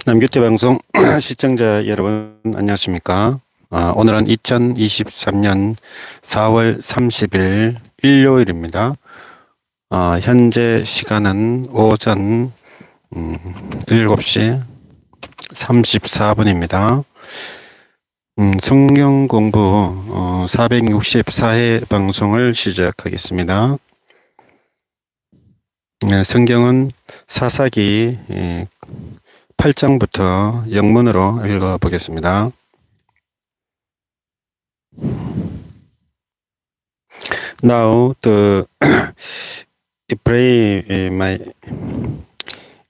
남규태방송 시청자 여러분 안녕하십니까. 오늘은 2023년 4월 30일 일요일입니다. 현재 시간은 오전 7시 34분입니다. 성경공부 464회 방송을 시작하겠습니다. 성경은 사사기 8장부터 영문으로 읽어보겠습니다. Now the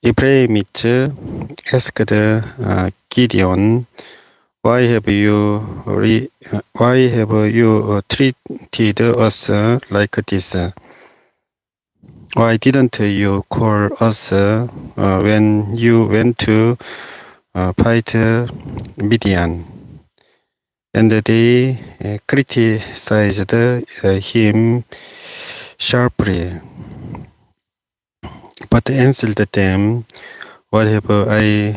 Ephraimites asked Gideon, why have you treated us like this? Why didn't you call us when you went to fight Midian? And they criticized him sharply. But answered them, what have I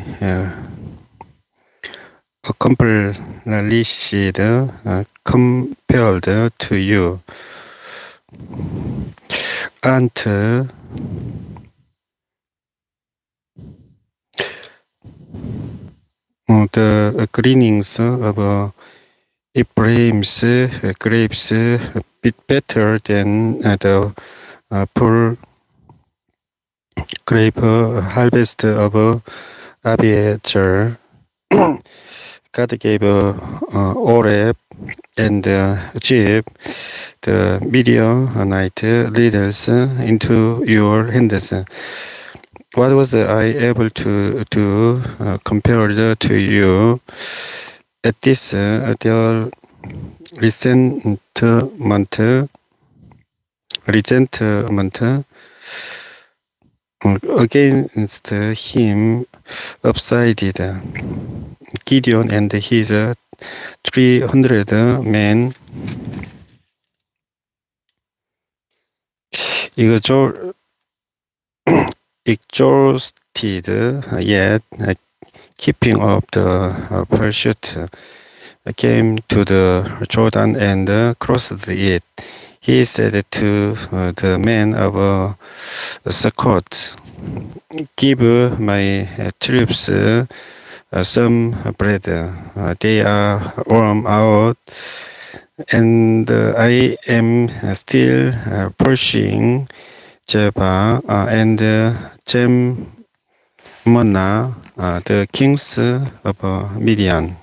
accomplished compared to you? Aren't the gleanings of Ephraim's grapes bit better than the full grape harvest of Abiezer? God gave Oreb and Zeb, the Midianite leaders, into your hands. What was I able to do compared to you? At this, their resentment against him subsided. Gideon and his 300 men exhausted yet keeping up the pursuit, came to the Jordan and crossed it. He said to the men of Sukkot, give my troops some bread. They are warm out, and I am still pursuing Jeba and Jemona, the kings of Midian.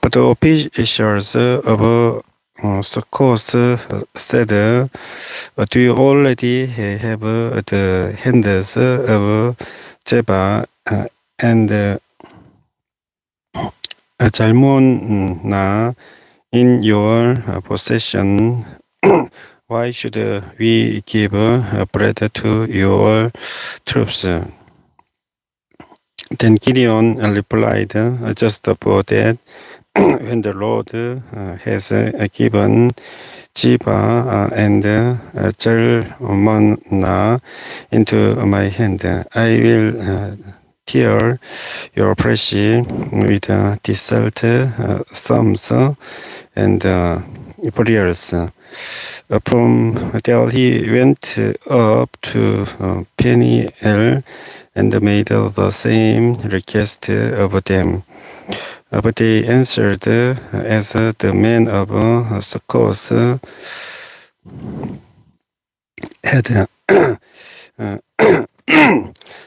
But the officials of Sukkot said, do you already have the hands of Jeba and Zalmunna in your possession? Why should we give bread to your troops? Then Gideon replied, just for that, when the Lord has given Jeba and Zalmunna into my hand, I will tear your flesh with desert thumbs and briars. From there he went up to Peniel and made the same request of them. But they answered as the men of Sukkot had.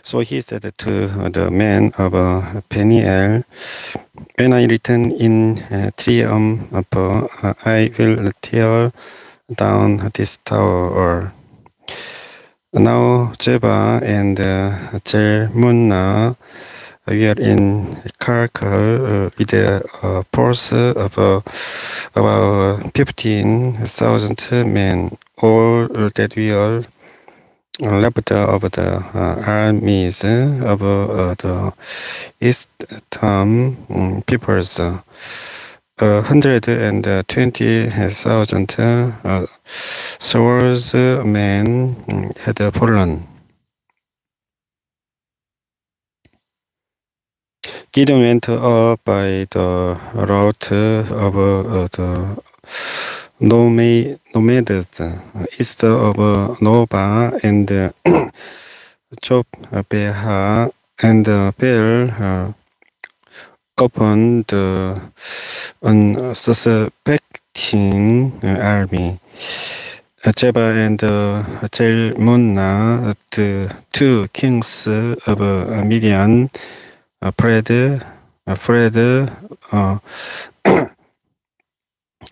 So he said to the men of Peniel, when I return in triumph, I will tear down this tower. Now Jeba and Zalmunna were in Karkar with a force of about 15,000 men, all that were left of the armies of the eastern peoples. 120,000 swordsmen had fallen. Gideon went up by the route of the nomads east of Nova and Jopbeha and fell upon the unsuspecting army. Jeba and Jalmunna, the two kings of Midian, fled,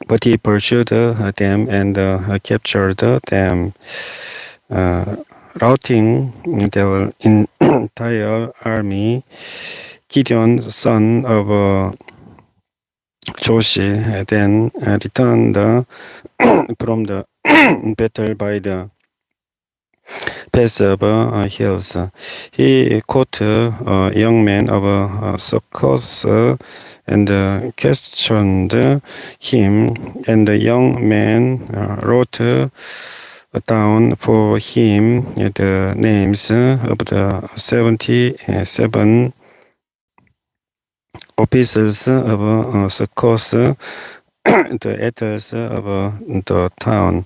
but he pursued them and captured them, routing their entire army. Gideon, son of Joshi, then returned from the battle by the pass of hills. He caught a young man of Succos and questioned him, and the young man wrote down for him the names of the 77 officers of Succos, the elders of the town.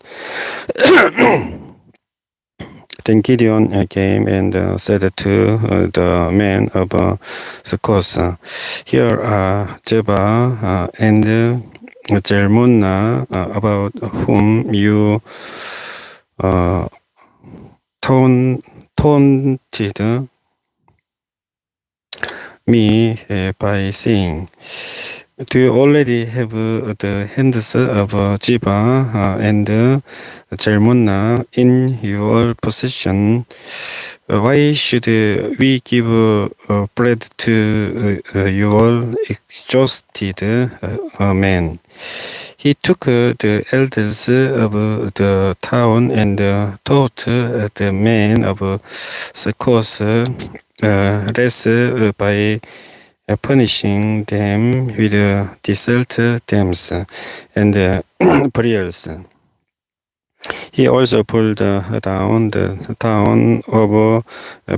Then Gideon came and said to the men of Succos, "Here are Jeba and Jalmunna, about whom you taunted me by saying, do you already have the hands of Jeba and Jalmunna in your possession? Why should we give bread to your exhausted men?" He took the elders of the town and taught the men of Succos less by punishing them with desert dams and burials. He also pulled down the town of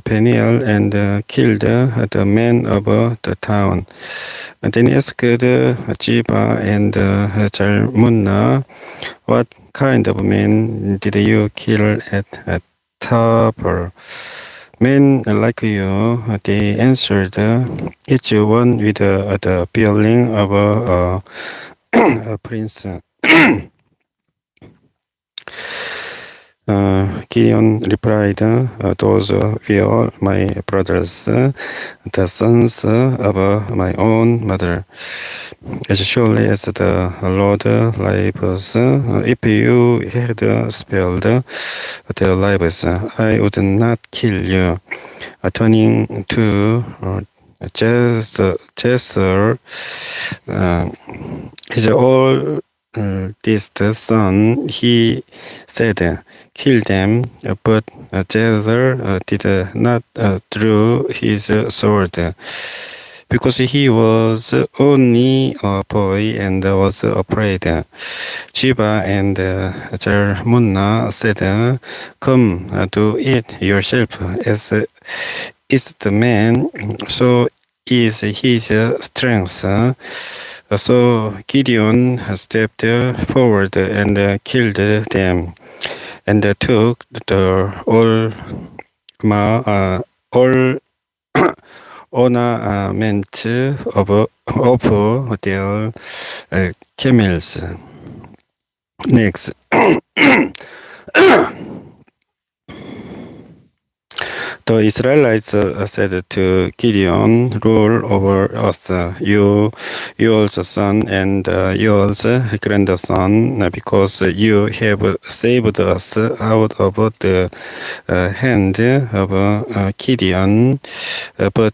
Peniel and killed the men of the town. Then he asked Jeba and Jalmunna, "What kind of men did you kill at Tabor?" "Men like you," they answered, each one with the feeling of a prince. Gideon replied, "Those were my brothers, the sons of my own mother. As surely as the Lord lives, if you had spared their lives, I would not kill you." Turning to Jezer, his oldest son, he said, "Kill them." But Jezer did not draw his sword, because he was only a boy and was afraid. Jeba and Jalmunna said, "Come, do it yourself. As is the man, so is his strength." So Gideon stepped forward and killed them, and took the ornaments of their camels. Next. The Israelites said to Gideon, "Rule over us, your son and your grandson, because you have saved us out of the hand of Gideon." But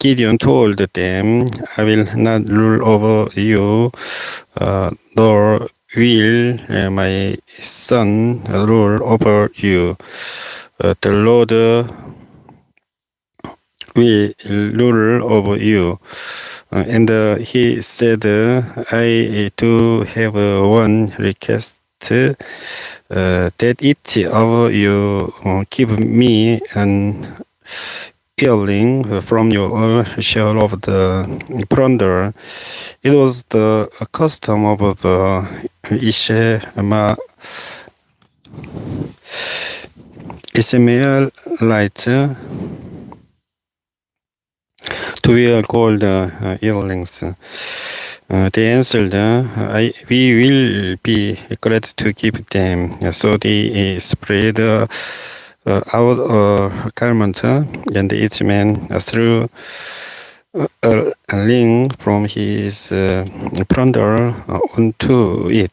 Gideon told them, "I will not rule over you, nor will my son rule over you. The Lord will rule over you." And he said, "I do have one request, that each of you give me an yearling from your share of the plunder. It was the custom of the Ishmaelites to wear gold earrings. They answered, we will be glad to give them. So they spread out a garment, and each man threw a ring from his plunder onto it.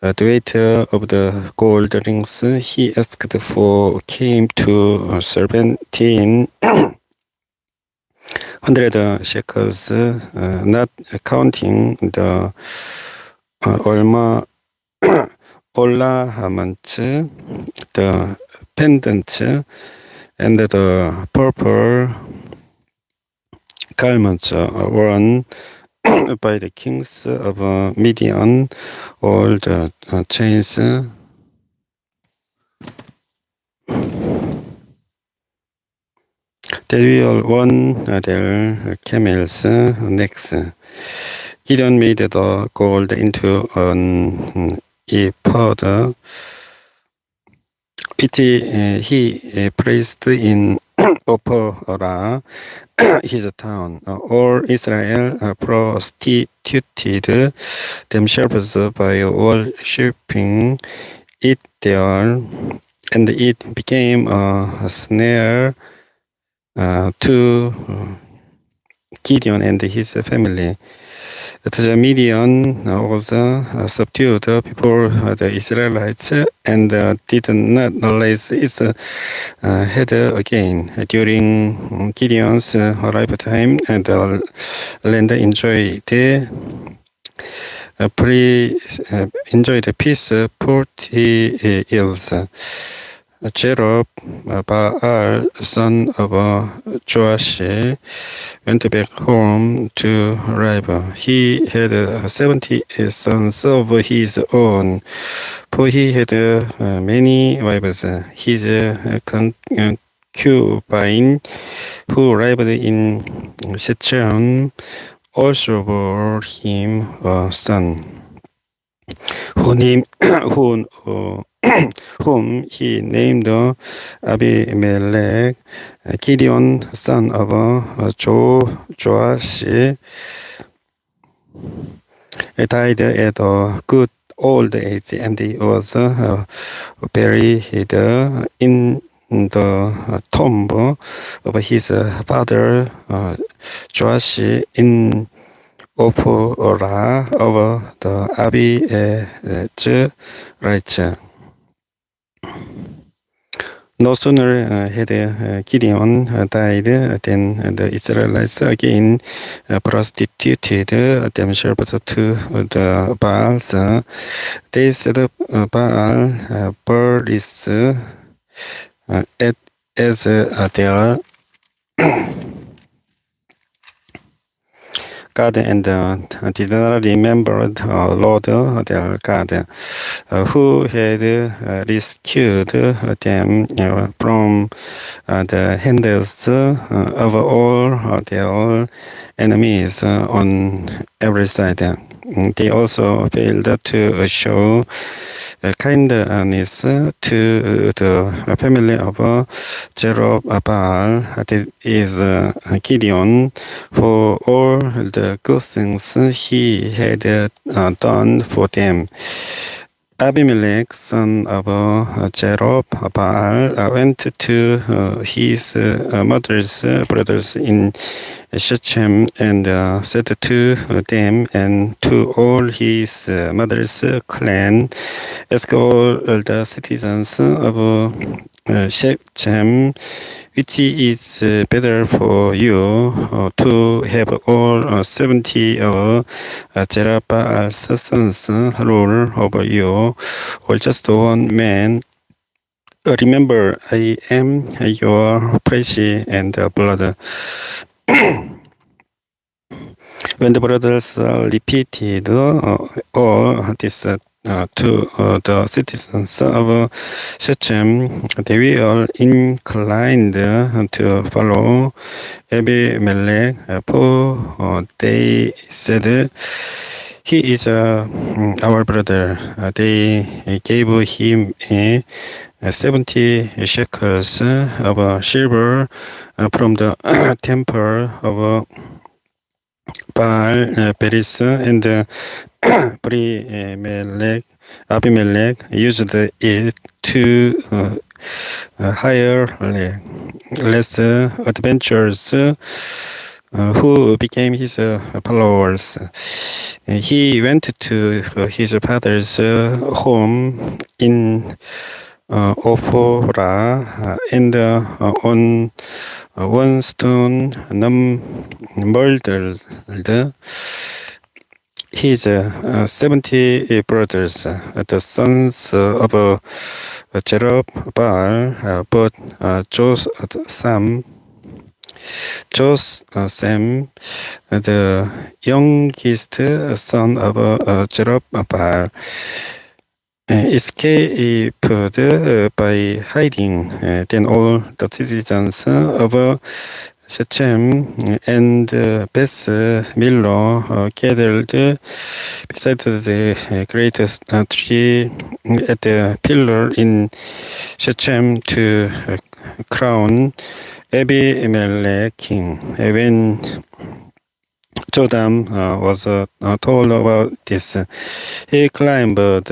The weight of the gold rings he asked for came to 1,700 shekels, not counting the ornaments, the pendants, and the purple garments worn by the kings of Midian, all the chains that were on their camels' necks. Gideon made the gold into an ephod, which he placed in Ophrah, his town. All Israel prostituted themselves by worshipping it there, and it became a snare to Gideon and his family. The Midian was subdued before the Israelites and did not raise its head again. During Gideon's lifetime, the land enjoyed peace 40 years. Jerub-Baal, son of Joash, went back home to Ribah. He had 70 sons of his own, for he had many wives. His concubine, who lived in Shechem, also bore him a son, whom he named Abimelech. Gideon, son of Joash, died at a good old age, and he was buried in the tomb of his father Joash in Ophrah of the Abiezrites. No sooner had Gideon died than the Israelites again prostituted themselves to the Baals. They set up Baal Beris as their God, and did not remember the Lord their God, who had rescued them from the hands of all their enemies on every side. They also failed to show kindness to the family of Jerub-Baal, that is Gideon, for all the good things he had done for them. Abimelech, son of Jerub-Baal, went to his mother's brothers in Shechem and said to them and to all his mother's clan, ask all the citizens of Shechem, which is better for you, to have all 70 of Jerub-Baal's sons rule over you, or just one man. Remember, I am your flesh and blood. When the brothers repeated all this to the citizens of Shechem, they were inclined to follow Abimelech, for they said, "He is our brother." They gave him 70 shekels of silver from the temple of Baal Peris, and Abimelech used it to hire less adventurers who became his followers. He went to his father's home in Ophora, and on one stone murdered his 70 brothers, the sons of Jerubbaal, but Jotham, the youngest son of Jerubbaal, escaped by hiding. Then all the citizens of Shechem and Beth Millo gathered beside the greatest tree at the pillar in Shechem to crown Abimelech king. When Jotham was told about this, he climbed up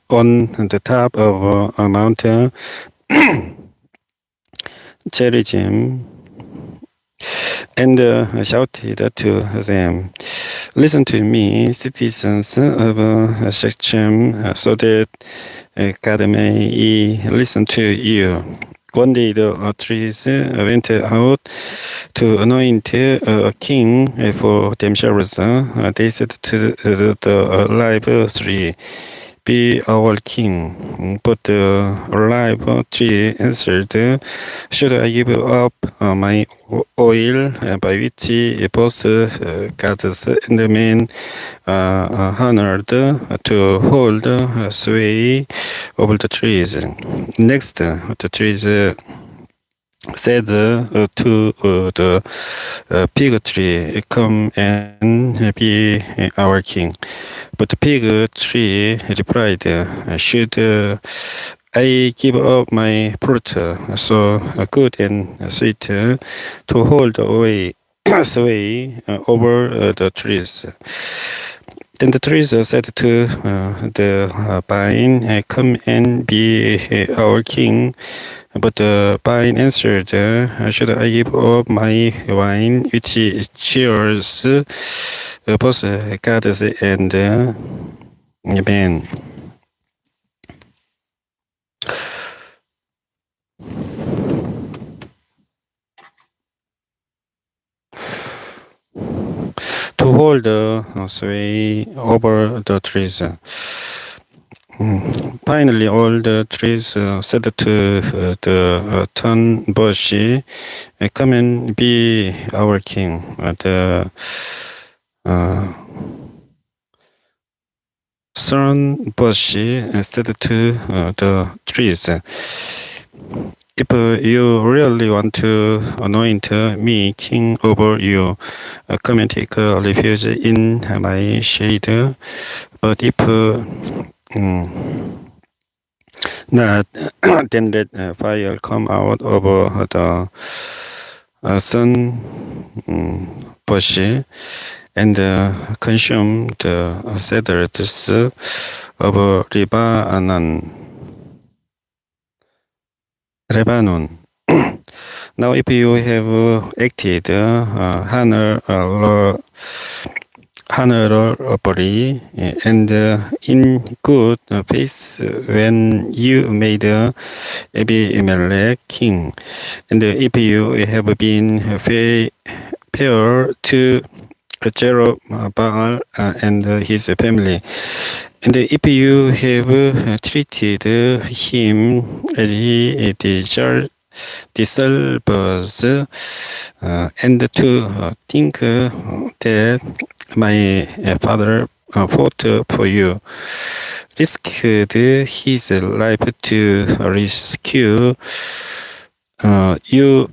on the top of a mountain Gerizim, and shouted to them, "Listen to me, citizens of Shechem, so that God may listen to you." One day the trees went out to anoint a king for themselves. They said to the live tree, "Be our king." But the live tree answered, "Should I give up my oil, by which both gods and men honored, to hold sway over the trees?" Next, the trees said to the fig tree, "Come and be our king." But the fig tree replied, "Should I give up my fruit, so good and sweet, to hold away sway over the trees?" Then the trees said to the vine, "Come and be our king." But the vine answered, "Should I give up my wine, which cheers both gods and men?" To hold sway over the trees. Finally, all the trees said to the thorn bush, "Come and be our king." The thorn bush said to the trees, "If you really want to anoint me king over you, come and take refuge in my shade. But if not, then let fire come out of the sun bush and consume the cedars of Lebanon. Now, if you have acted honorably and in good faith when you made Abimelech king, and if you have been fair to Jerubbaal and his family, and if you have treated him as he deserves, and to think that my father fought for you, risked his life to rescue you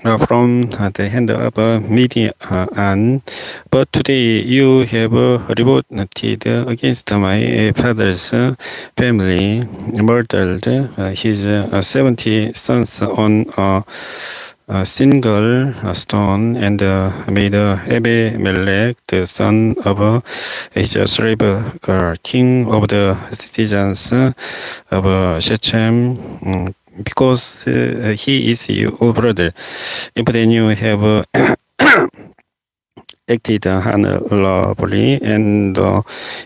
from the hand of Midian, but today you have revolted against my father's family, murdered his 70 sons on a single stone, and made Abimelech, the son of his slave girl, king of the citizens of Shechem, because he is your brother. If then you have acted honorably and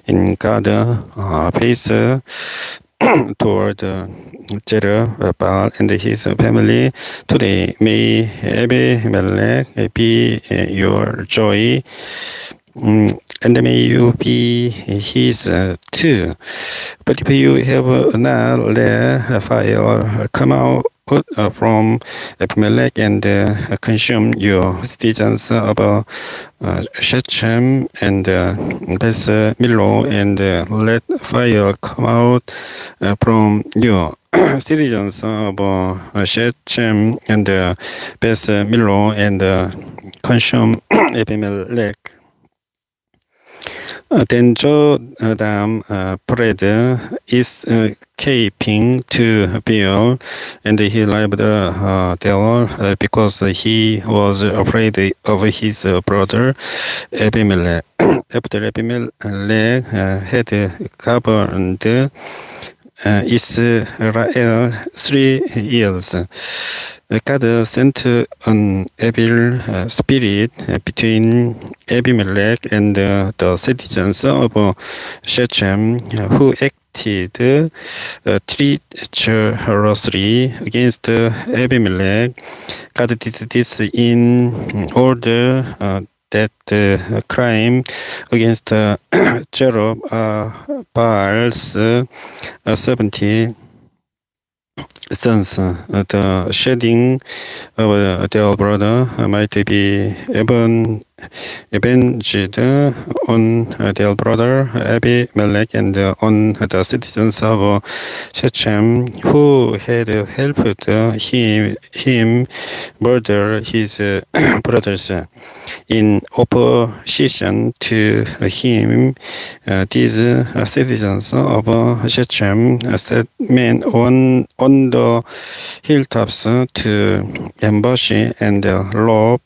in God's face toward Jerubbaal and his family, today may Abimelech be your joy, and may you be his too. But if you have not let fire come out from Abimelech and consume your citizens of Shechem and Beth Millo, and let fire come out from your citizens of Shechem and Beth Millo, and consume Abimelech. Then Jotham fled, escaping to Beer, and he lived there because he was afraid of his brother Abimelech. After Abimelech had governed Israel 3 years, God sent an evil spirit between Abimelech and the citizens of Shechem, who acted treacherously against Abimelech. God did this in order that the crime against Jerubbaal's 70 sons, the shedding of their brother might be avenged on their brother Abimelech and on the citizens of Shechem, who had helped him murder his brothers. In opposition to him, these citizens of Shechem set men on the hilltops to ambush and rob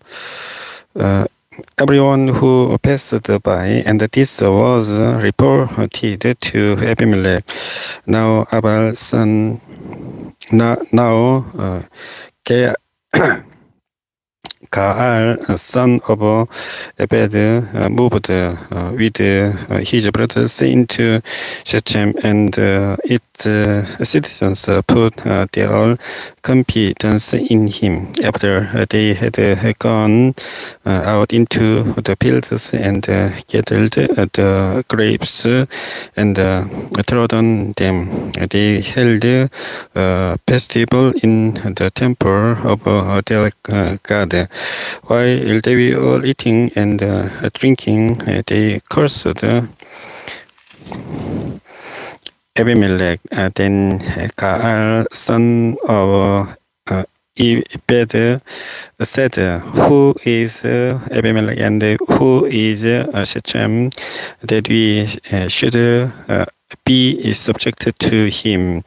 everyone who passed by, and this was reported to Abimelech. Now Abal's son, Gaal, son of Ebed, moved with his brothers into Shechem, and its citizens put their confidence in him. After they had gone out into the fields and gathered the grapes and trodden them, they held a festival in the temple of their God. While they were eating and drinking, they cursed Abimelech. Then Gaal, son of Ebed, said, "Who is Abimelech and who is Shechem, that we should be subjected to him?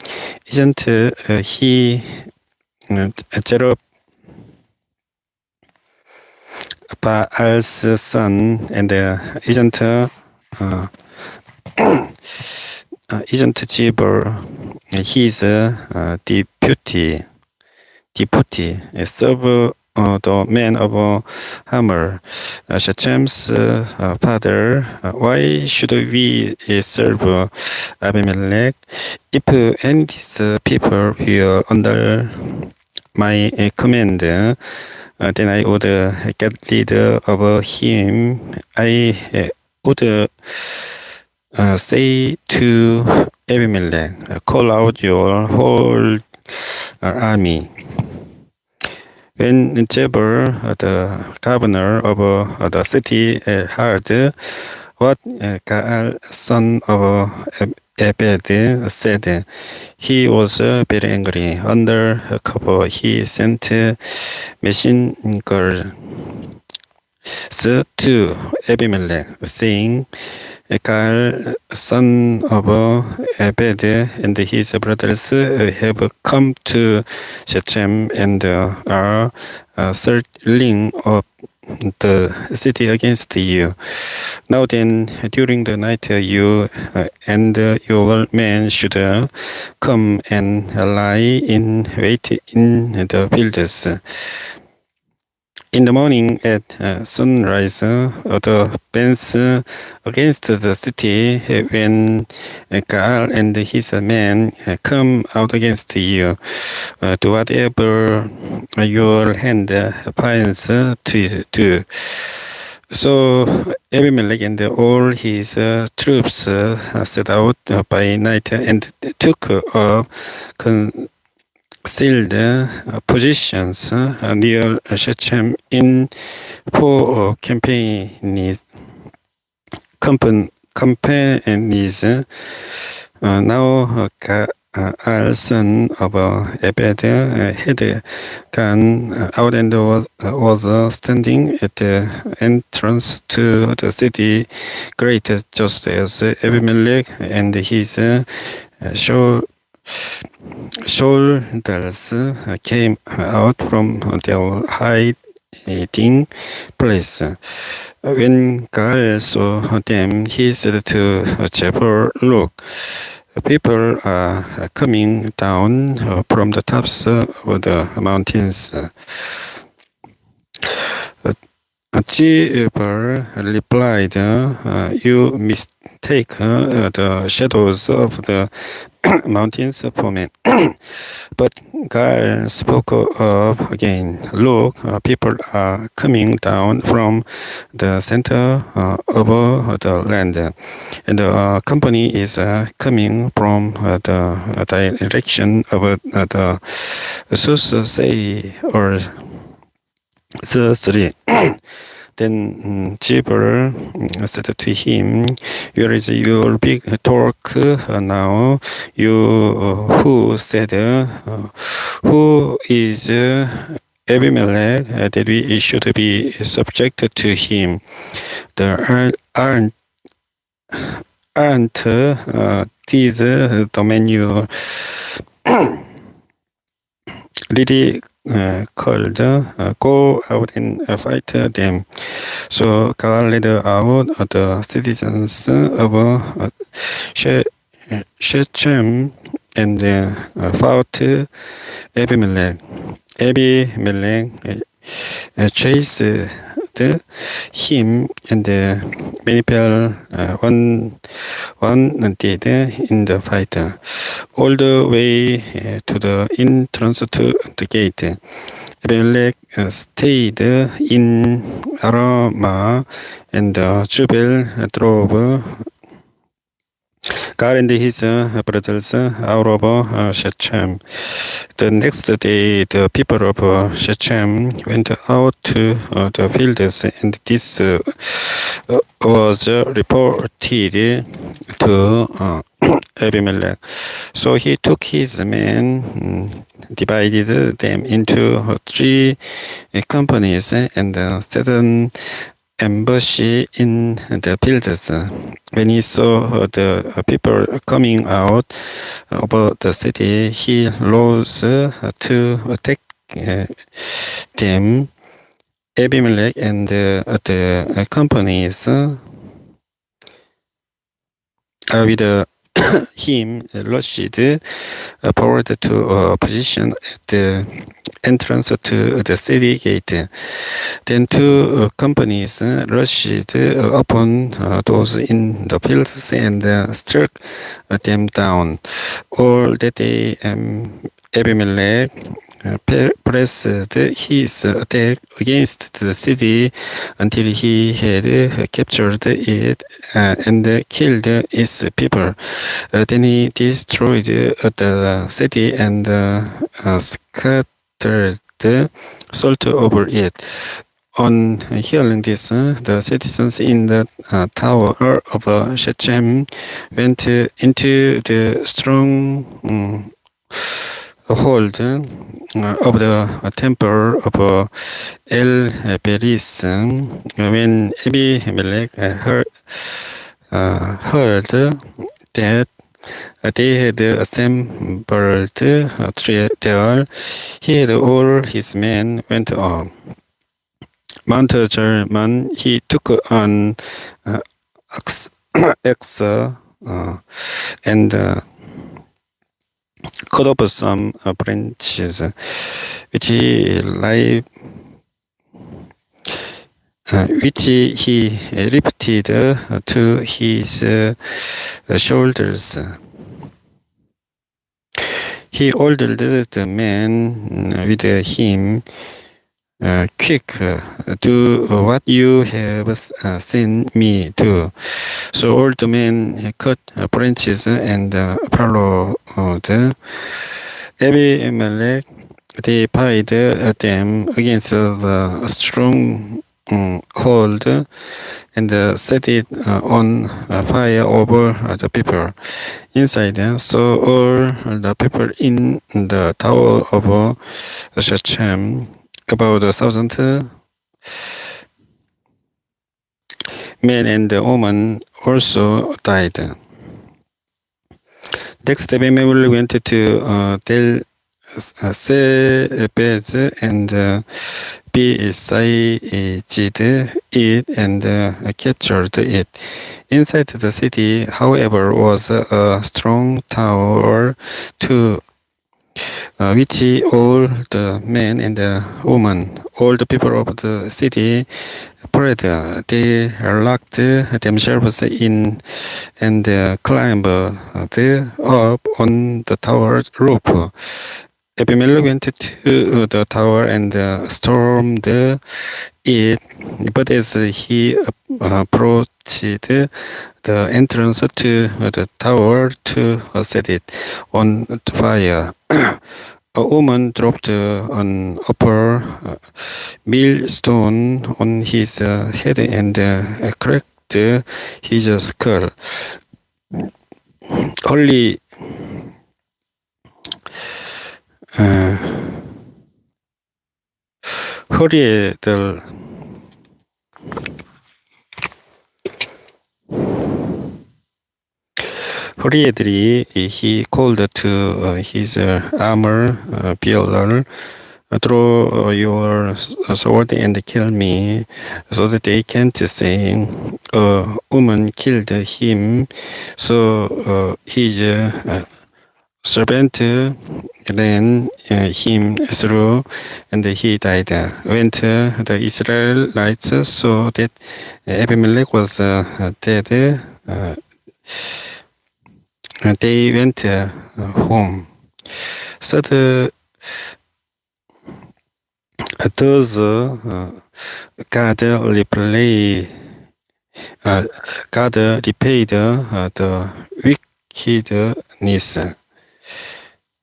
Isn't he Jerubbaal's son, and isn't Jibor his deputy, serve the man of Hamor, Shechem's father? Why should we serve Abimelech? If any of these people will under my command, then I would get rid of him. I would say to Abimelech, call out your whole army. When Jebel, the governor of the city, heard what Gaal, son of Ebed, said. He was very angry. Under cover, he sent messengers to Abimelech, saying, Gaal, son of Ebed, and his brothers have come to Shechem and are circling up the city against you. Now then, during the night, you and your men should come and lie in wait in the fields. In the morning at sunrise, the bands against the city, when Gaal and his men come out against you, do whatever your hand finds to do. So Abimelech and all his troops set out by night and took up concealed positions near Shechem in four companies. Now Gaal, son of Ebed, had gone out and was standing at the entrance to the city gate, just as Abimelech and his soldiers came out from their hiding place. When Gaal saw them, he said to Jephthah, "Look, people are coming down from the tops of the mountains." Jephthah replied, "You mistake the shadows of the mountains for men." But God spoke up again, "Look, people are coming down from the center of the land, and the company is coming from the direction of the Susay or Susri." Then Jephthah said to him, "Where is your big talk now? You who said, who is Abimelech, that we should be subjected to him? There aren't these the men you really called, go out and fight them." So God led out the citizens of Shechem and fought Abimelech. Abimelech chased him, and many fell, one dead in the fight, all the way to the entrance to the gate. Abimelech stayed in Arama, and Jubal drove God and his brothers out of Shechem. The next day, the people of Shechem went out to the fields, and this was reported to Abimelech. So he took his men, divided them into 3 companies, and set an ambush in the fields. When he saw the people coming out of the city, he rose to attack them. Abimelech and the companies with him rushed forward to a position at the entrance to the city gate. Then 2 companies rushed upon those in the fields and struck them down. All that day, Abimelech pressed his attack against the city until he had captured it and killed its people. Then he destroyed the city and scattered salt over it. On hearing this, the citizens in the tower of Shechem went into the strong hold of the temple of El Beris. When Abimelech heard that they had assembled there, he and all his men went on. Mount German, he took an axe, and cut off some branches, which he lifted to his shoulders. He ordered the men with him, quick, do what you have seen me do. So all the men cut branches and followed Abimelech. They piled them against the strong hold and set it on fire over the people inside. So all the people in the tower of Shechem, about 1,000 men and women, also died. Next, Abimelech went to Tel Sebez and besieged it and captured it. Inside the city, however, was a strong tower to which all the men and the women, all the people of the city, prayed. They locked themselves in and climbed up on the tower roof. Abimelech went to the tower and stormed it, but as he approached the entrance to the tower to set it on fire, a woman dropped an upper millstone on his head and cracked his skull. Only 허리에들이 he called to his armor bearer, throw your sword and kill me, so that they can't say a woman killed him. So his servant ran him through, and he died. When the Israelites saw that Abimelech was dead, they went home. So those God repaid the wickedness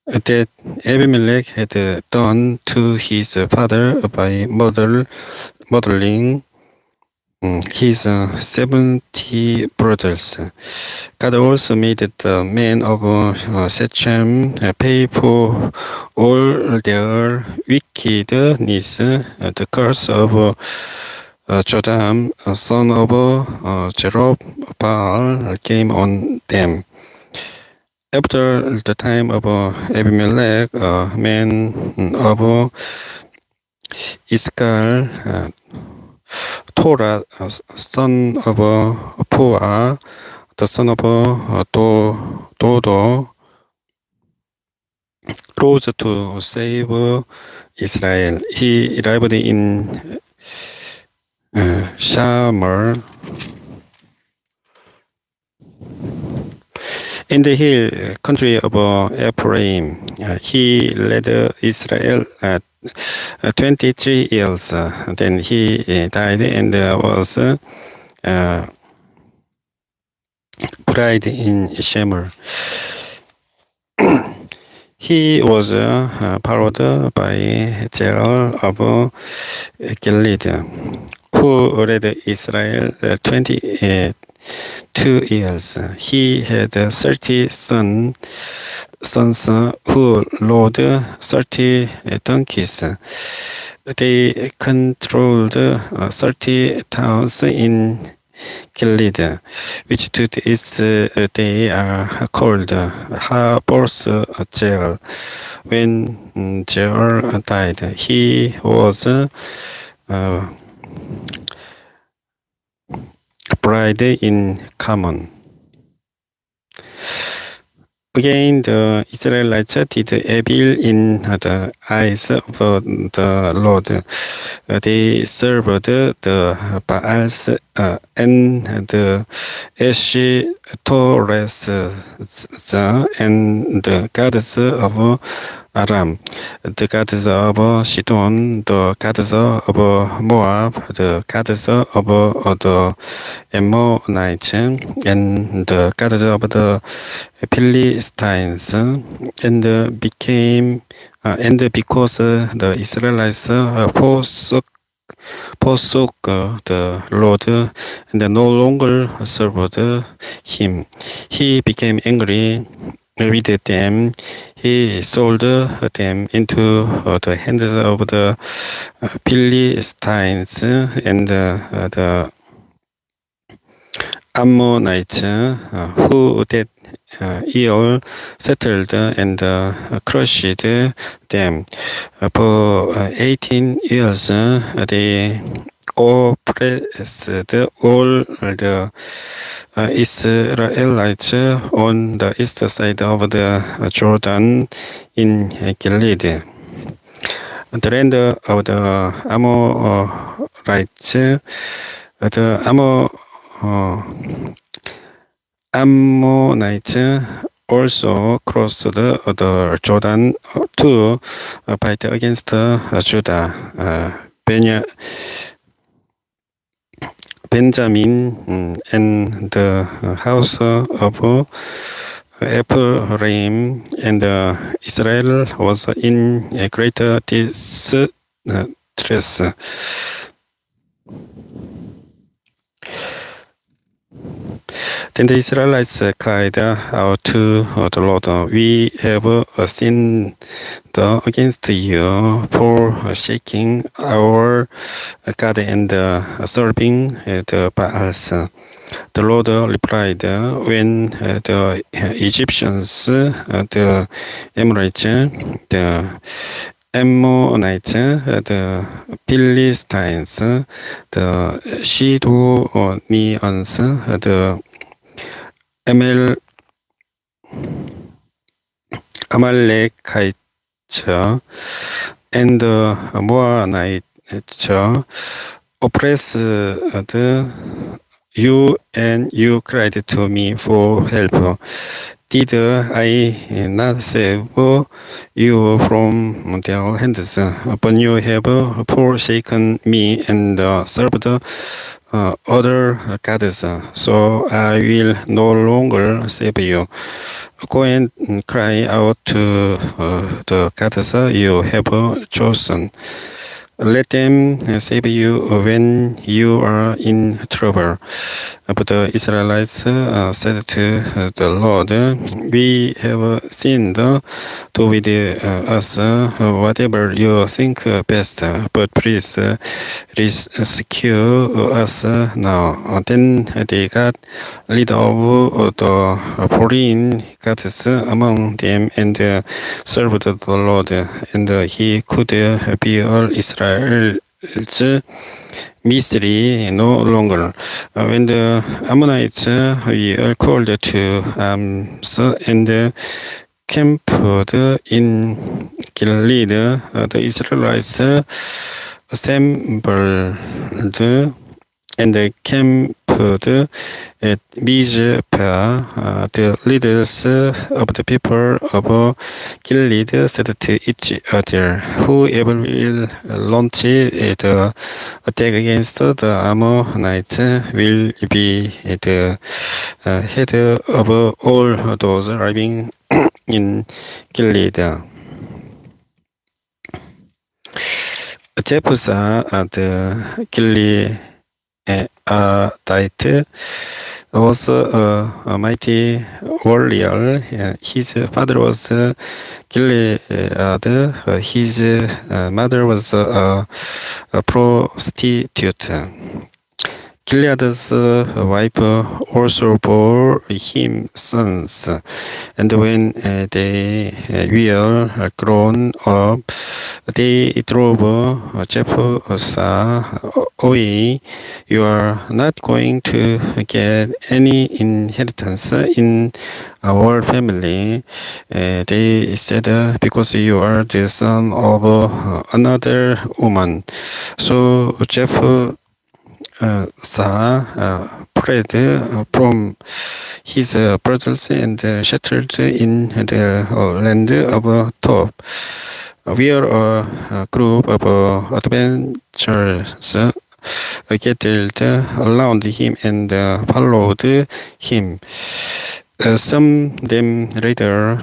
that Abimelech had done to his father by murdering his 70 brothers. God also made the men of Shechem pay for all their wickedness. The curse of Jotham, son of Jerubbaal, came on them. After the time of Abimelech, a man of Iskar, Torah, son of Puah, the son of Dodo, rose to save Israel. He arrived in Shamar, in the hill country of Ephraim. He led Israel 23 years. Then he died and was buried in Shamar. He was followed by Jael of Gilead, who led Israel 22 years. He had 30 sons who rode 30 donkeys. They controlled 30 towns in Gilead, which to this day are called Habor's Jael. When Jael died, he was buried in Carmel. Again, the Israelites did evil in the eyes of the Lord. They served the Baals and the Ashtoreths and the gods of Aram, the gods of Sidon, the gods of Moab, the gods of the Ammonites, and the gods of the Philistines, and because the Israelites forsook the Lord and no longer served him, he became angry with them. He sold them into the hands of the Philistines and the Ammonites, who that year settled and crushed them. For 18 years, they oppressed all the Israelites on the east side of the Jordan in Gilead. The land of the Amorites, the Ammonites also crossed the Jordan to fight against Judah. Benjamin and the house of Ephraim and Israel was in a great distress. Then the Israelites cried out to the Lord, "We have sinned against you, forsaking our God and serving the Baals." The Lord replied, "When the Egyptians, the Amorites, the Ammonites, the Philistines, the Sidonians, the Amalekites, and the Moabites oppressed you, and you cried to me for help. Did I not save you from their hands? But you have forsaken me and served other gods, so I will no longer save you. Go and cry out to the gods you have chosen. Let them save you when you are in trouble." But the Israelites said to the Lord, "We have sinned. Do with us whatever you think best, but please rescue us now." Then they got rid of the foreign gods among them and served the Lord, and he could bear Israel's misery no longer. When the Ammonites were called to arms and camped in Gilead, the Israelites assembled and camped at Mizpah. The leaders of the people of Gilead said to each other, "Whoever will launch the attack against the Ammonites will be the head of all those arriving in Gilead. Jephthah the Gileadite was a mighty warrior. His father was Gilead. His mother was a prostitute. Gilead's wife also bore him sons, and when they were grown up, they drove Jephthah away. You are not going to get any inheritance in our family, they said, because you are the son of another woman. So Jephthah fled from his brothers and settled in the land of Tob. We are a group of adventurers gathered around him and followed him. Some them later,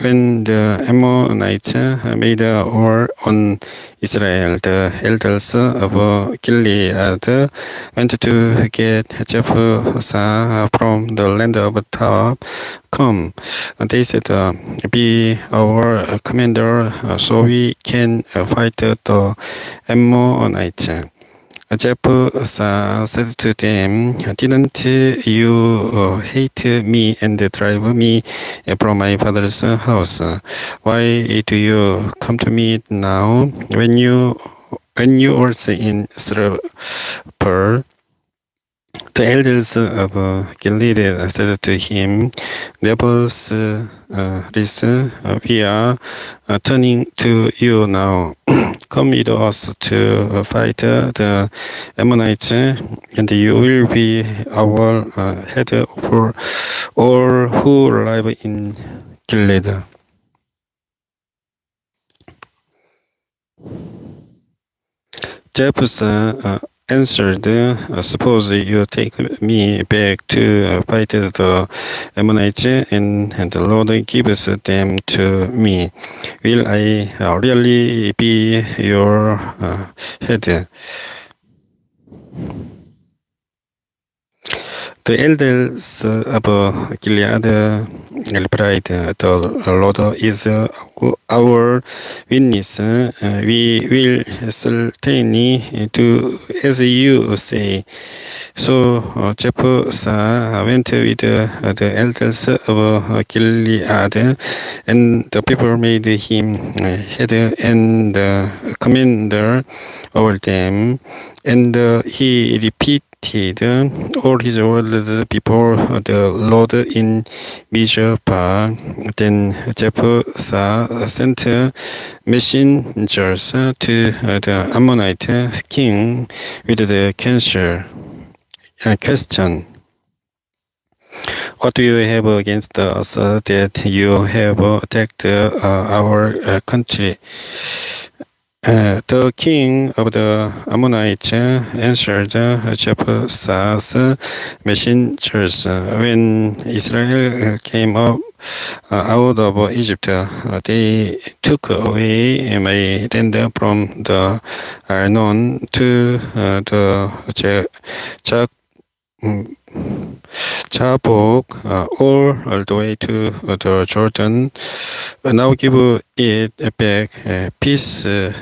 when the Ammonites made war on Israel, the elders of Gilead went to get Jephthah from the land of Tob. Come, they said, be our commander, so we can fight the Ammonites. Jephthah said to them, didn't you hate me and drive me from my father's house? Why do you come to me now when you were in Srepar? The elders of Gilead said to him, nevertheless, we are turning to you now. Come with us to fight the Ammonites, and you will be our head over all who live in Gilead. Jephthah answered, suppose you take me back to fight the Ammonites, and the Lord gives them to me. Will I really be your head? The elders of Gilead replied, the Lord is our witness. We will certainly do as you say. So Jephthah went with the elders of Gilead, and the people made him head and commander over them, and he repeated all his words before the Lord in Mizpah. Then Jephthah sent messengers to the Ammonite king with the question, what do you have against us that you have attacked our country? The king of the Ammonites answered Jephthah's messengers, when Israel came up out of Egypt, they took away my land from the Arnon to the Jabbok, all the way to the Jordan. Now give it back peaceably.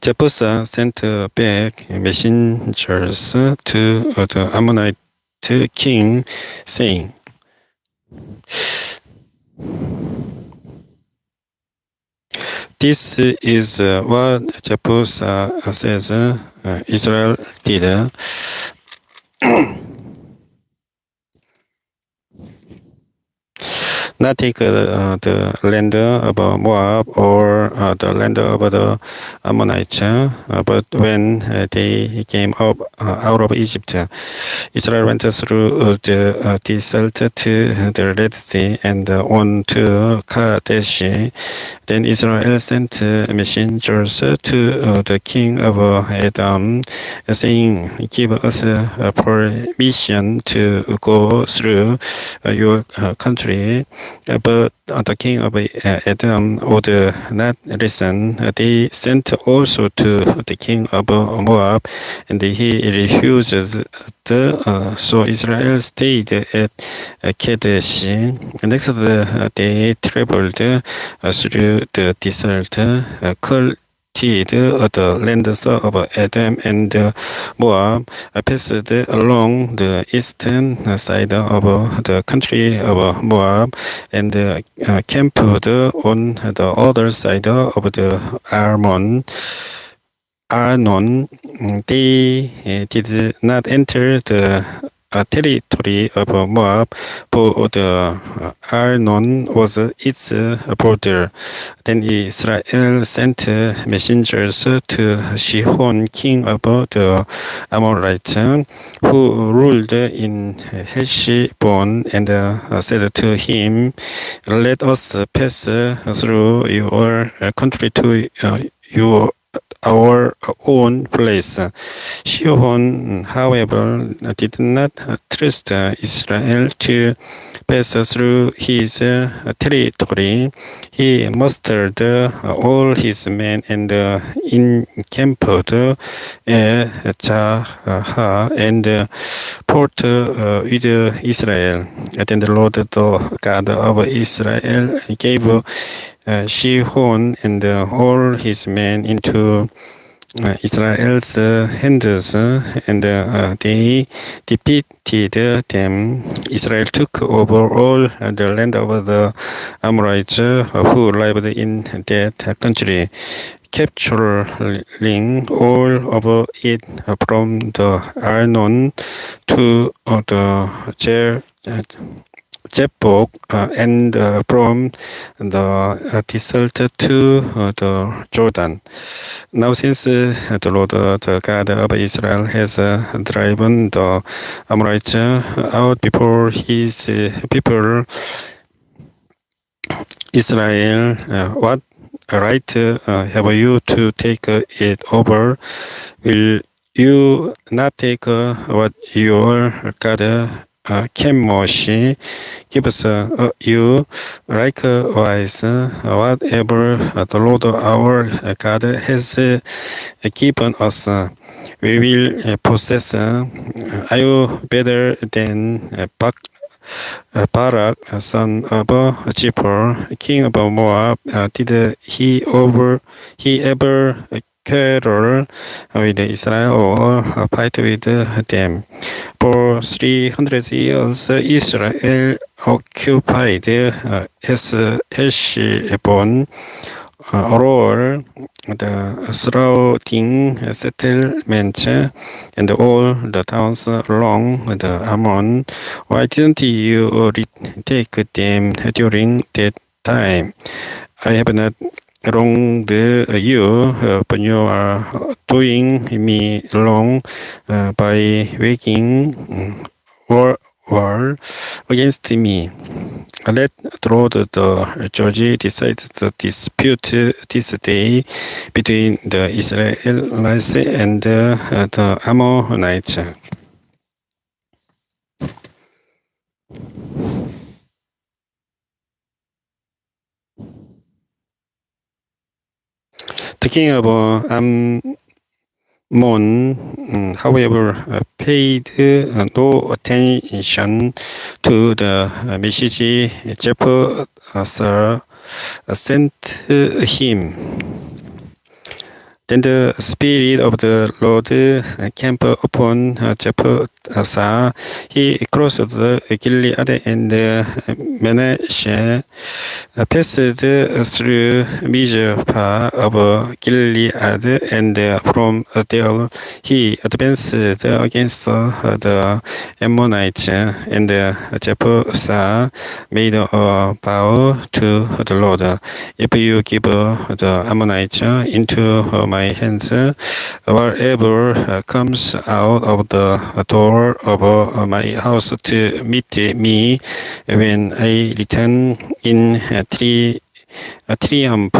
Jephthah sent back messengers to the Ammonite king, saying, this is what Jephthah says Israel did. not take the land of Moab or the land of the Ammonites, but when they came up out of Egypt, Israel went through the desert to the Red Sea and on to Kadesh. Then Israel sent messengers to the king of Edom, saying, "Give us permission to go through your country." But the king of Edom would not listen. They sent also to the king of Moab, and he refused. So Israel stayed at Kadesh. Next they traveled through the desert, the lands of Edom and Moab, passed along the eastern side of the country of Moab, and camped on the other side of the Arnon. They did not enter the territory of Moab, for the Arnon was its border. Then Israel sent messengers to Sihon, king of the Amorites, who ruled in Heshbon, and said to him, "Let us pass through your country to our own place." Sihon, however, did not trust Israel to pass through his territory. He mustered all his men and encamped at Jaha and fought with Israel. Then the Lord, the God of Israel, gave Sihon and all his men into Israel's hands, and they defeated them. Israel took over all the land of the Amorites who lived in that country, capturing all of it from the Arnon to the Jabbok, and from the desert to the Jordan. Now since the Lord, the God of Israel, has driven the Amorites out before his people, Israel, what right have you to take it over? Will you not take what your God Chemosh gives you? Likewise, whatever the Lord our God has given us, we will possess. Are you better than Barak, son of Zippor, king of Moab? Did he ever quarrel with Israel or fight with them? For 300 years, Israel occupied Heshbon, all the surrounding settlements, and all the towns along the Ammon. Why didn't you retake them during that time? I have not wronged you, but you are doing me wrong by waging war against me. Let the Lord, the judge, decide the dispute this day between the Israelites and the Ammonites. The king of Ammon, however, paid no attention to the message Jephthah sent him. Then the Spirit of the Lord came upon Jephthah. He crossed the Gilead and Manasseh, passed through Mizpah of Gilead, and from there he advanced against the Ammonites. And Jephthah made a vow to the Lord, "If you give the Ammonites into my hands, whatever comes out of the door of my house to meet me when I return in triumph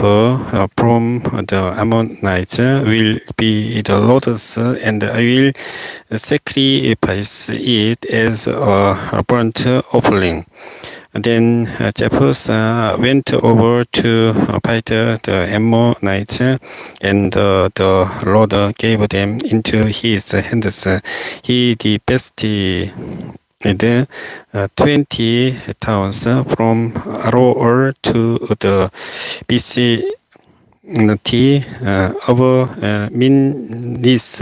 from the Ammonites will be the Lord's, and I will sacrifice it as a burnt offering." Then Jephthah went over to fight the Ammonites, and the Lord gave them into his hands. He defeated 20 towns from Aroer to the vicinity of Minnis,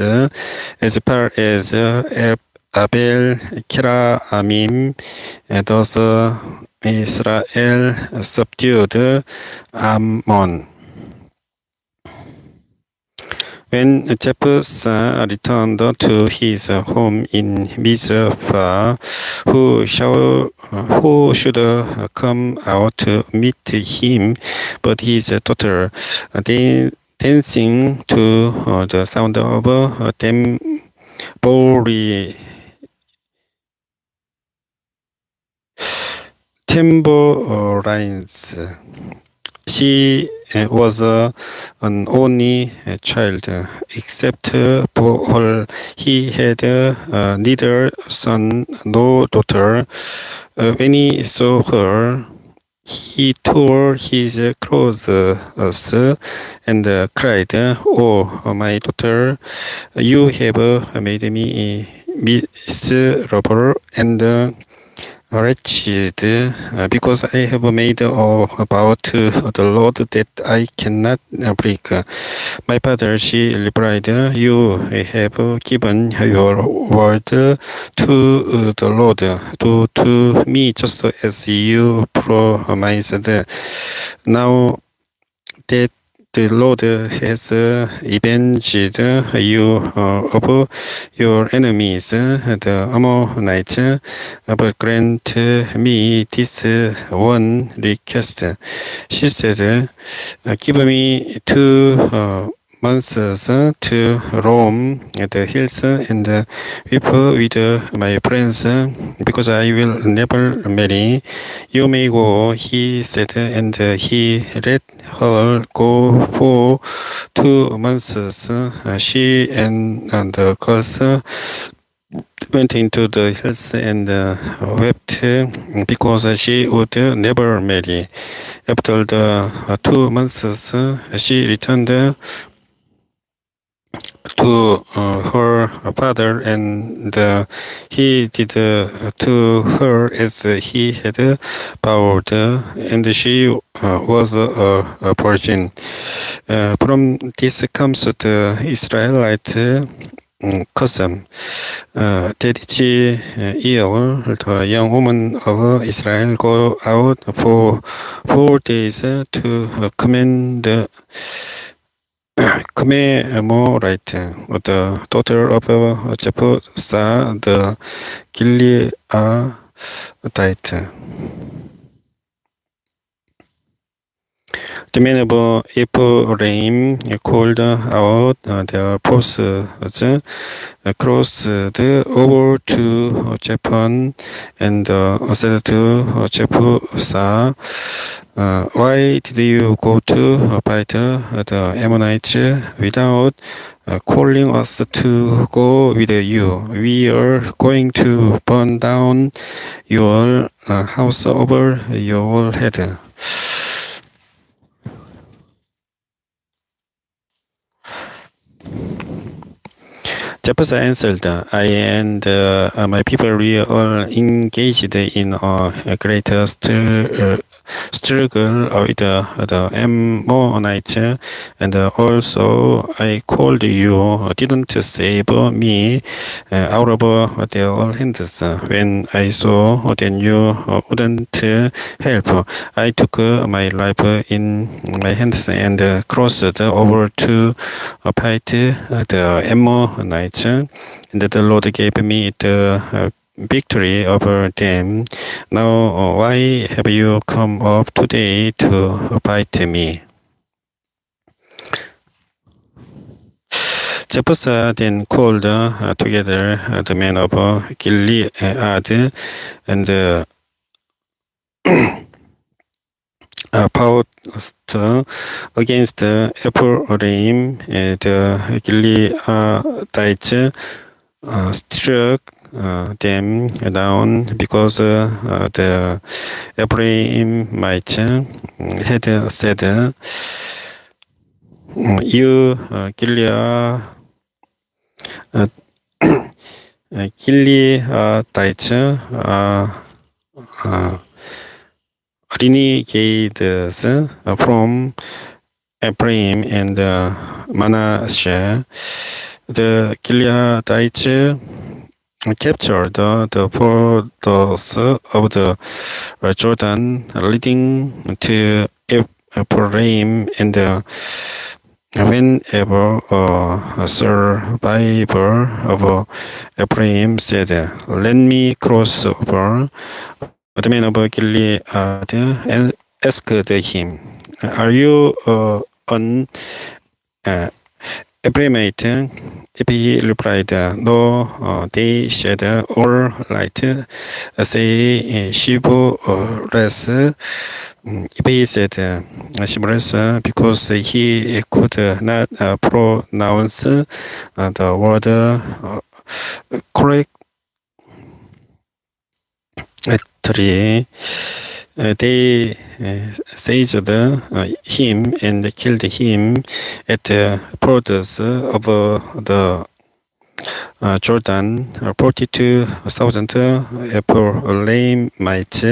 as far as Abel Kiramim. Thus Israel subdued Ammon. When Jephthah returned to his home in Mizpah, who should come out to meet him but his daughter, dancing to the sound of tambourines. She was an only child. Except for her, he had neither son nor daughter. When he saw her, he tore his clothes and cried, "Oh, my daughter, you have made me miserable and wretched, because I have made a vow to the Lord that I cannot break." "My father," she replied, "you have given your word to the Lord. Do to me just as you promised. Now that the Lord has avenged you of your enemies, the Ammonites, but grant me this one request." She said, "Give me 2 months to roam the hills and weep with my friends, because I will never marry." "You may go," he said, and he let her go for 2 months. She and the girls went into the hills and wept because she would never marry. After the 2 months, she returned to her father, and he did to her as he had vowed, and she was a virgin. From this comes the Israelite custom. That each year the young women of Israel go out for 4 days to commemorate the daughter of Jephthah the Gileadite. The men of Ephraim called out their forces, crossed over to Japhon, and said to Jephthah, "Why did you go to fight the Ammonites without calling us to go with you? We are going to burn down your house over your head." Jephthah answered, "I and my people, we are engaged in a great struggle with the Ammonites, and also I called you, didn't save me out of their hands. When I saw that you wouldn't help, I took my life in my hands and crossed over to fight the Ammonites, and the Lord gave me the victory over them. Now, why have you come up today to fight me? Jephthah then called together the men of Gilead and fought against Ephraim. The Gileadites struck them down because the Ephraimites had said, "You Gileadites renegades from Ephraim and Manasseh." The Gileadites captured the borders of the Jordan leading to Ephraim, and whenever a survivor of Ephraim said, "Let me cross over," the man of Gilead asked him, "Are you an Ephraimite?" If he replied, "No," they said, "All right, say chivalrous." If he said chivalrous because he could not pronounce the word correctly, they seized him and killed him at the borders of the Jordan. 42,000 Ephraimites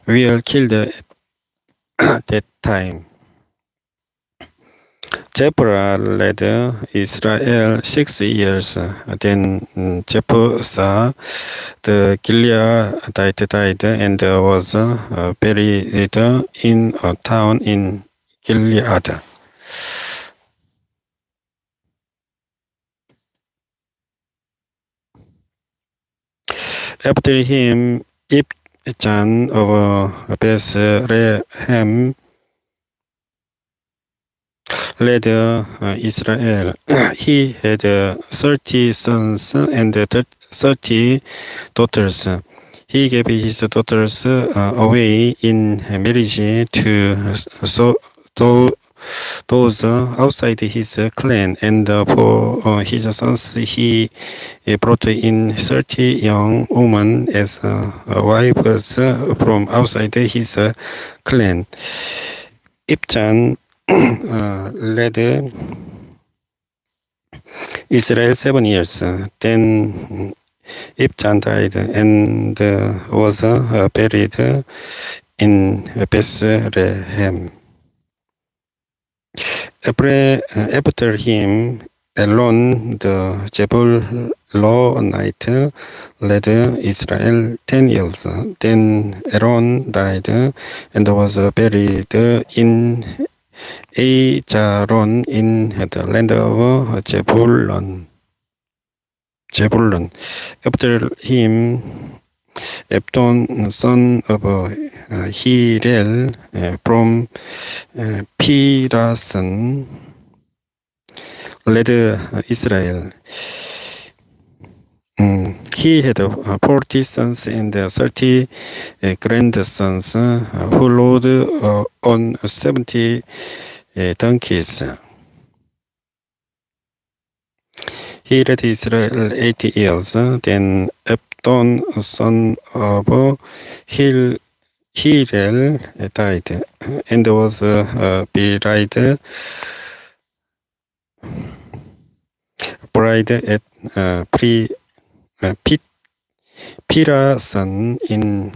were killed at that time. Jephthah led Israel 6 years. Then Jephthah the Gileadite died and was buried in a town in Gilead. After him, Ibzan of Bethlehem led Israel. He had 30 sons and 30 daughters. He gave his daughters away in marriage to those outside his clan, and for his sons he brought in 30 young women as wives from outside his clan. Ibzan led Israel 7 years. Then Ibzan died and was buried in Bethlehem. After him, Elon the Jebulonite led Israel 10 years. Then Elon died and was buried in Ajaron in the land of Jebulon. After him, Abdon, son of Hillel from Pirason, led Israel. He had 40 sons and 30 grandsons who rode on 70 donkeys. He led Israel 80 years. Then Abdon, son of Hillel, died and was buried at Pirason in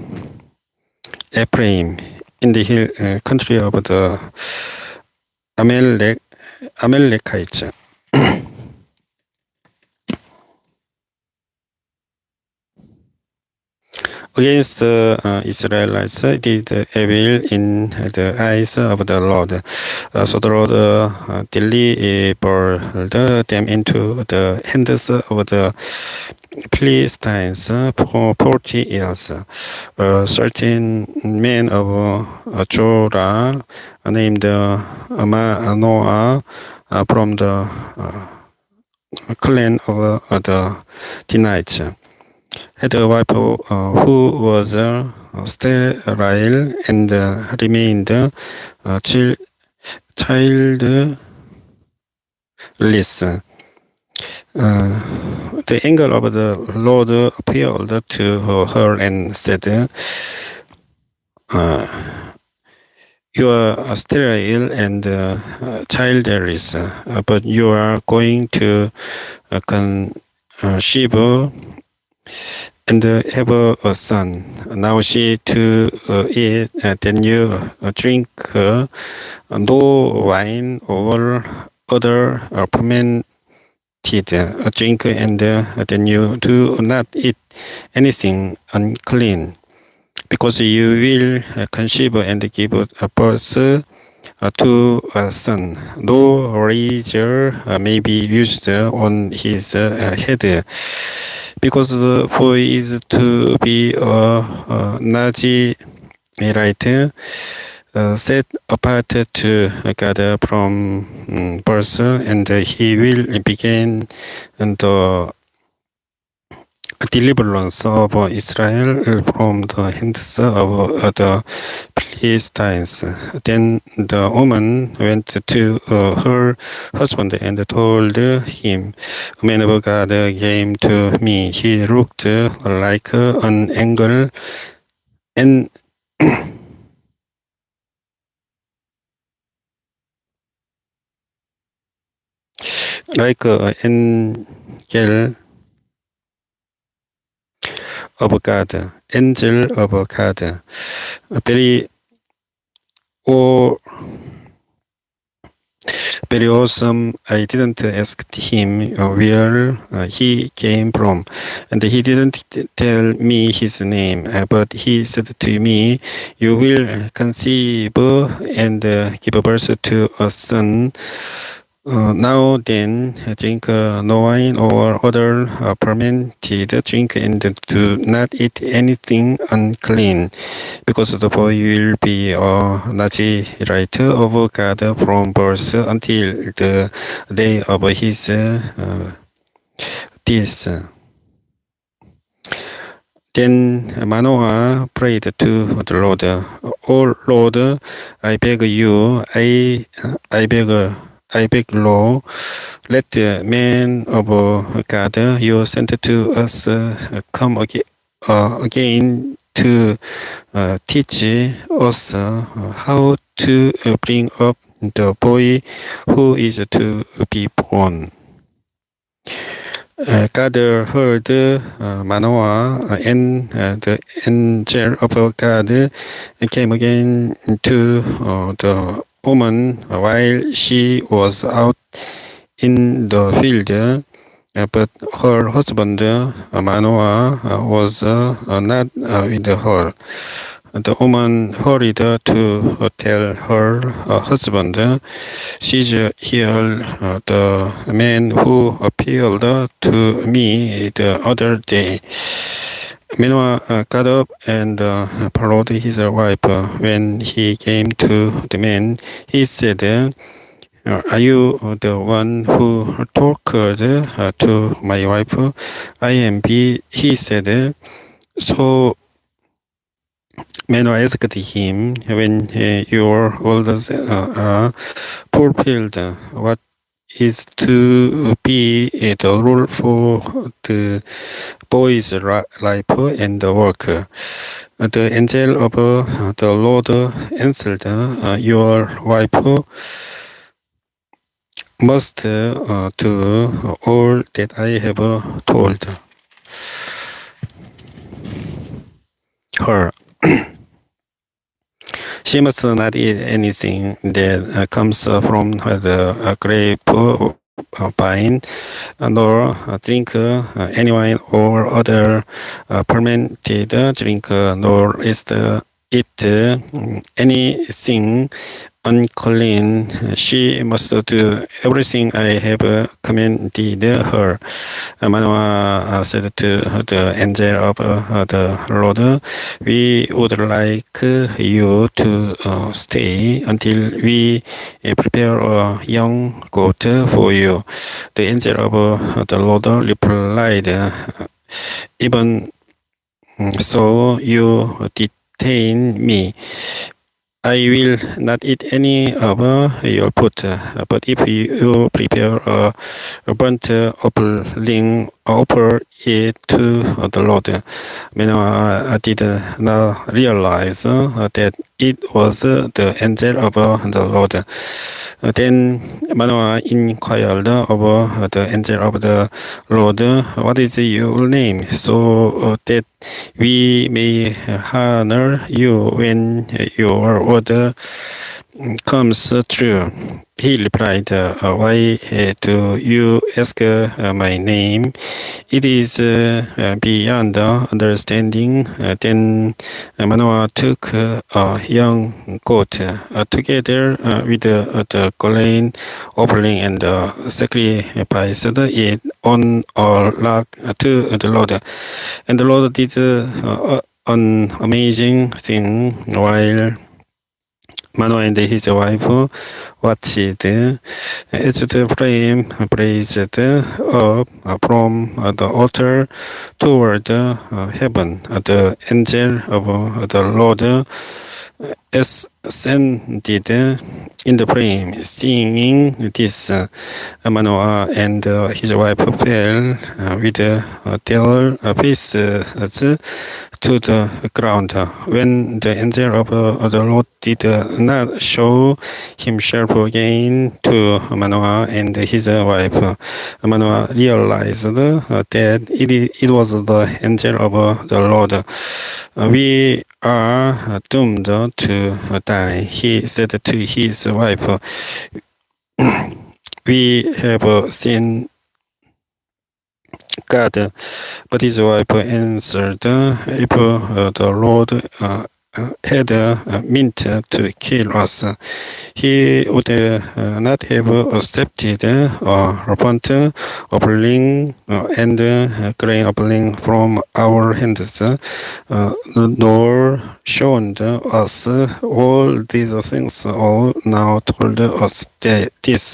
Ephraim. in the hill country of the Amalekites. Against the Israelites did evil in the eyes of the Lord. So the Lord delivered them into the hands of the Philistines for 40 years. Certain men of Jorah named Manoah from the clan of the Danites had a wife who was sterile and remained childless. The angel of the Lord appeared to her and said, "You are sterile and childless, but you are going to conceive and have a son. Now see to it that you drink no wine or other fermented drink, and then you do not eat anything unclean, because you will conceive and give birth to a son. No razor may be used on his head, because the boy is to be a Nazirite, set apart to God from birth, and he will begin the deliverance of Israel from the hands of the Philistines." Then the woman went to her husband and told him, "A man of God came to me. He looked like an angel and like an angel of God, very very awesome. I didn't ask him where he came from, and he didn't tell me his name, but he said to me, 'You will conceive and give birth to a son. Now then, drink no wine or other fermented drink, and do not eat anything unclean, because the boy will be a Nazirite of God from birth until the day of his death.' Then Manoah prayed to the Lord, 'O Lord, I beg you, I beg, Lord, let the man of God you sent to us come again to teach us how to bring up the boy who is to be born.' God heard Manoah, and the angel of God came again to the woman while she was out in the field, but her husband Manoah was not with her. The woman hurried to tell her husband, 'She's here, the man who appeared to me the other day.' Manoah got up and followed his wife. When he came to the man, he said, 'Are you the one who talked to my wife?' 'I am,' he said. So Manoah asked him, 'When your orders are fulfilled, what is to be the rule for the boy's life and work?' The angel of the Lord answered, 'Your wife must do all that I have told her. She must not eat anything that comes from the grape vine, nor drink any wine or other fermented drink, nor is eat anything unclean. She must do everything I have commanded her. Manoah said to the angel of the Lord, we would like you to stay until we prepare a young goat for you. The angel of the Lord replied, even so you detain me. I will not eat any of your food, but if you prepare a burnt offering, offer it to the Lord. Manoah did not realize that it was the angel of the Lord. Then Manoah inquired of the angel of the Lord, what is your name, so that we may honor you when your word comes true. He replied, why do you ask my name? It is beyond understanding. Then Manoah took a young goat together with the grain offering and sacrificed it on a rock to the Lord. And the Lord did an amazing thing while Manoah and his wife watched as the flame blazed up from the altar toward heaven. The angel of the Lord ascended in the flame. Seeing this, Manoah and his wife fell with their faces to the ground. When the angel of the Lord did not show himself again to Manoah and his wife, Manoah realized that it was the angel of the Lord. We are doomed to die, he said to his wife. We have seen God. But his wife answered, if the Lord had meant to kill us, he would not have accepted a burnt offering and grain offering from our hands, nor shown us all these things, all now told us this.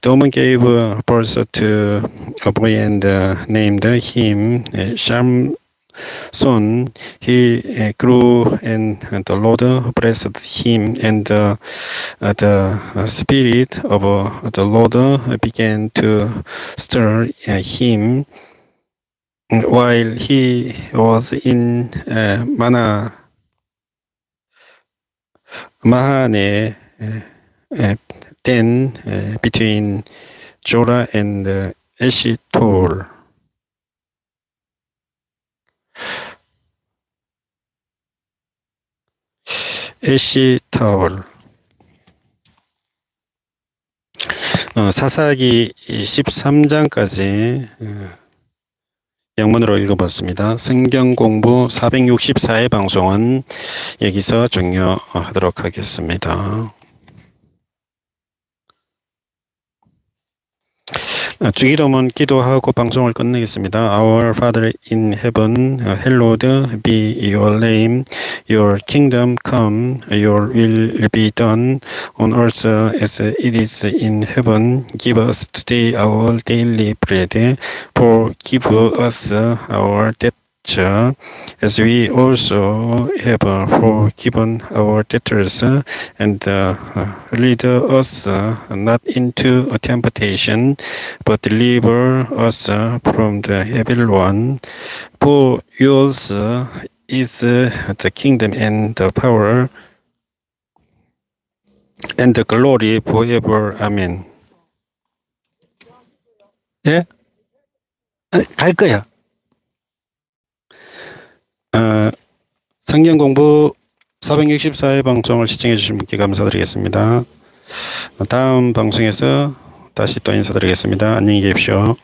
The woman gave birth to a boy and named him Samson. He grew, and the Lord blessed him, and the Spirit of the Lord began to stir him while he was in Mahane, then between Jorah and Eshitol. 에시타올. 사사기 13장까지 영문으로 읽어봤습니다. 성경공부 464회 방송은 여기서 종료하도록 하겠습니다. 주기도문 기도하고 방송을 끝내겠습니다. Our Father in heaven, hallowed be your name. Your kingdom come, your will be done on earth as it is in heaven. Give us today our daily bread. Forgive us our debt as we also have forgiven our debtors, and lead us not into temptation, but deliver us from the evil one. For yours is the kingdom and the power and the glory forever. Amen. 예? 갈 거야. 성경 공부 464회 방송을 시청해 주신 분께 감사드리겠습니다. 다음 방송에서 다시 또 인사드리겠습니다. 안녕히 계십시오.